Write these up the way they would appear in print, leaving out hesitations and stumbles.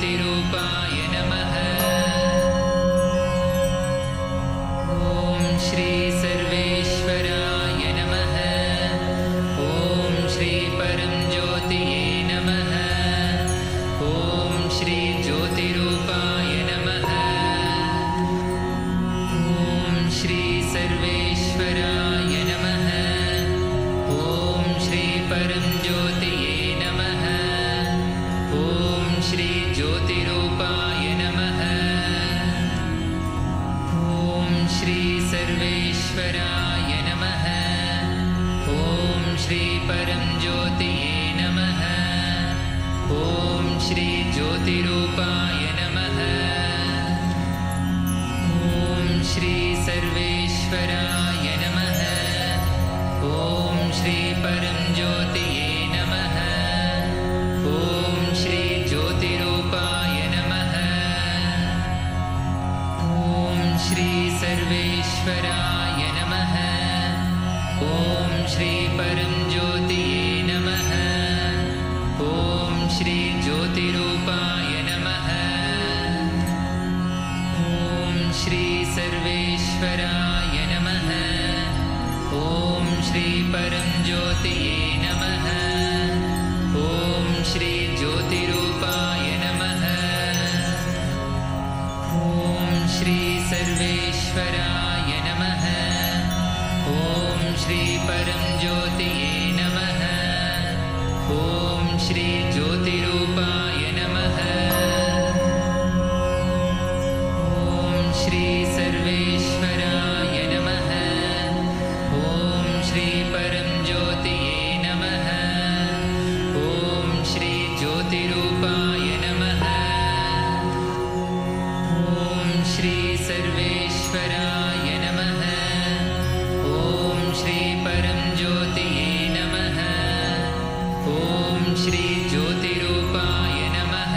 ज्योतिरूपाय नमः। ॐ श्री सर्वेश्वराय नमः। ॐ श्री परम ज्योतिये नमः। ॐ श्री ज्योतिरूपाय नमः। ॐ श्री सर्वेश्वराय नमः। ॐ श्री परम ज्योतिये नमः। ॐ श्री ज्योतिरूपाय नमः। ॐ श्री सर्वेश्वराय नमः। ॐ श्री परम ज्योतिये नमः। ॐ श्री ज्योतिरूपाय नमः। ॐ श्री सर्वेश्वराय नमः। ॐ श्री परम ज्योतिये नमः। ॐ श्री ज्योतिरूपाय नमः। ॐ श्री सर्वेश्वराय नमः। ॐ श्री परम ज्योतिये नमः। ॐ श्री ज्योतिरूपाय नमः। ॐ श्री सर्वेश्वराय नमः। ॐ श्री परम ज्योतिये नमः। ॐ श्री ज्योतिरूपाय नमः। ॐ श्री सर्वेश्वराय नमः। ॐ श्री परम ज्योतिये नमः। ॐ श्री ज्योतिरूपाय नमः। ॐ श्री सर्वेश्वराय नमः। ॐ श्री परम ज्योतिये नमः। ॐ श्री ज्योतिरूपाय नमः। ॐ श्री सर्वेश्वराय नमः। ॐ श्री परम ज्योतिये नमः। ॐ श्री ज्योतिरूपाय नमः।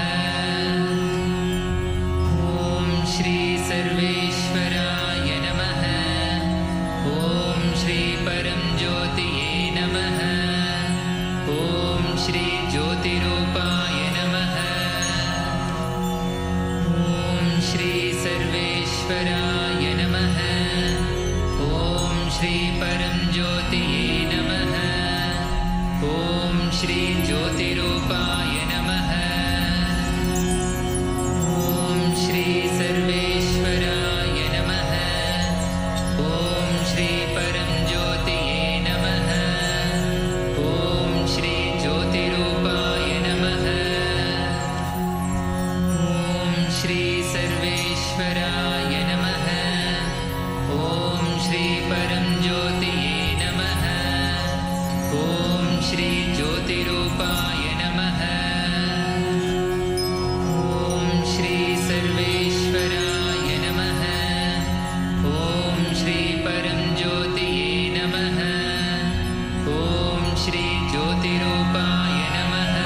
ॐ श्री सर्वेश्वराय नमः। ॐ श्री परम ज्योतिये नमः। ॐ श्री ज्योतिरूपाय नमः। ॐ श्री सर्वेश्वराय नमः। ॐ श्री परम ज्योतिये नमः। ॐ श्री ज्योतिरूपाय नमः। ॐ श्री सर्वेश्वराय नमः। ॐ श्री परम ज्योतिये नमः। ॐ श्री ज्योतिरूपाय नमः। ॐ श्री सर्वेश्वराय नमः। ॐ श्री परम ज्योतिये नमः। ॐ श्री ज्योतिरूपाय नमः। ॐ श्री सर्वेश्वराय नमः। ॐ श्री परम ज्योतिये नमः। ॐ श्री ज्योतिरूपाय नमः।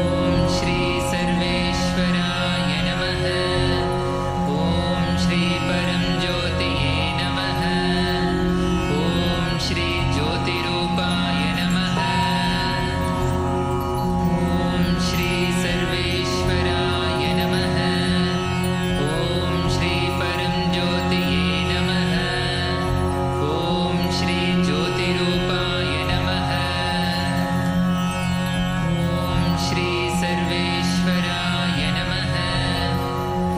ॐ श्री सर्वेश्वराय नमः। ॐ श्री परम ज्योतिये नमः। ॐ श्री ज्योतिरूपाय नमः। ॐ श्री सर्वेश्वराय नमः। ॐ श्री परम ज्योतिये नमः। ॐ श्री ज्योतिरूपाय नमः। ॐ श्री सर्वेश्वराय नमः।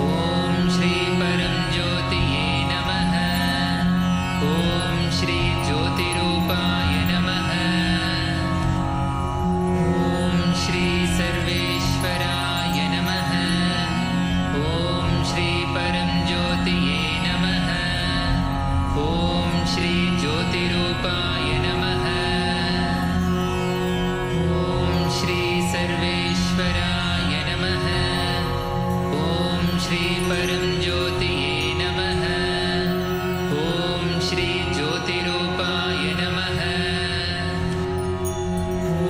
ॐ श्री परम ज्योतिये नमः। ॐ श्री ज्योतिरूपाय नमः। ॐ श्री सर्वेश्वराय नमः। ॐ श्री परम ज्योतिये नमः। ॐ श्री ज्योतिरूपाय नमः। ॐ श्री सर्वेश्वराय नमः। ॐ श्री परम ज्योतिये नमः। ॐ श्री ज्योतिरूपाय नमः।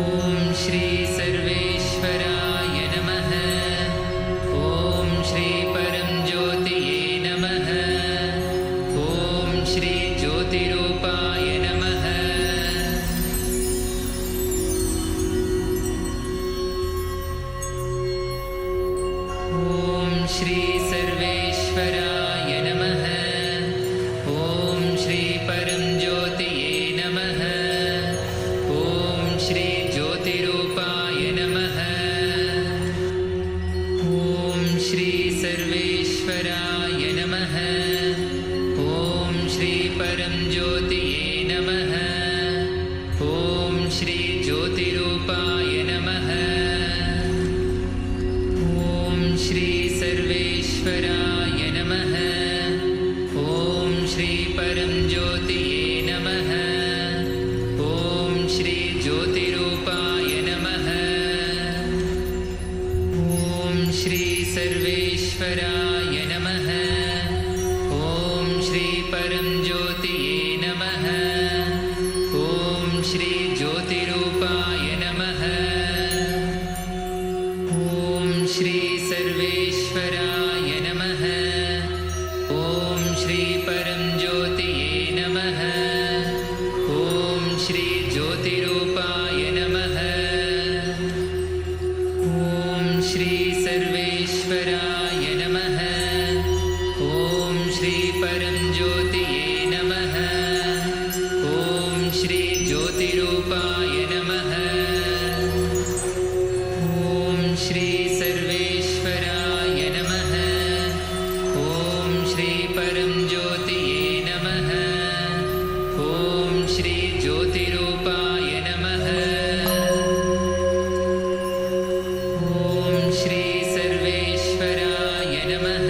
ॐ श्री सर्वेश्वराय नमः। ॐ श्री परम ज्योतिये नमः। ॐ श्री ज्योतिरूपाय नमः। श्री सर्वेश्वराय नमः। ॐ श्री परम ज्योतिये नमः। ॐ श्री ज्योतिरूपाय नमः। ॐ श्री सर्वेश्वराय नमः। ॐ श्री परम ज्योतिये नमः। ॐ श्री ज्योतिरूपाय नमः। ॐ श्री सर्वेश्वराय नमः। ॐ श्री परम ज्योतिये नमः। ॐ श्री ज्योतिरूपाय नमः। ॐ श्री सर्वेश्वराय नमः। ॐ श्री परम ज्योतिये नमः। ॐ श्री ज्योतिरूपाय नमः। ॐ श्री सर्वेश्वराय नमः। ॐ श्री परम ज्योतिये नमः। ॐ श्री ज्योतिरूपाय नमः। ॐ श्री सर्वेश्वराय नमः। ॐ श्री परम ज्योतिये नमः। ॐ श्री ज्योतिरूपाय नमः। ॐ श्री सर्वेश्वराय नमः। ॐ श्री परम ज्योतिये नमः। ॐ श्री ज्योतिरूपाय नमः। ॐ श्री सर्वेश्वराय नमः।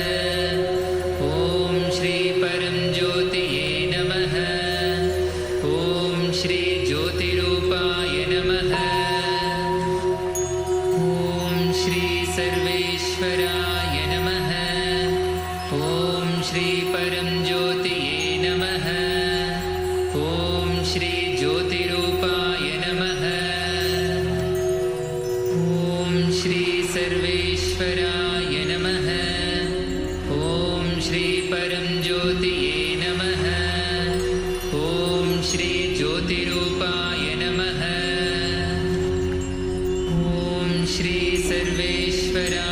ॐ श्री परम ज्योतिये नमः। ॐ श्री ज्योतिरूपाय नमः। ॐ श्री सर्वेश्वराय नमः। ॐ श्री परम ज्योतिये नमः। ॐ श्री ज्योतिरूपाय नमः। ॐ श्री सर्वेश्वराय नमः। ॐ श्री परम ज्योतिये नमः। ॐ श्री ज्योतिरूपाय नमः। ॐ श्री सर्वेश्वराय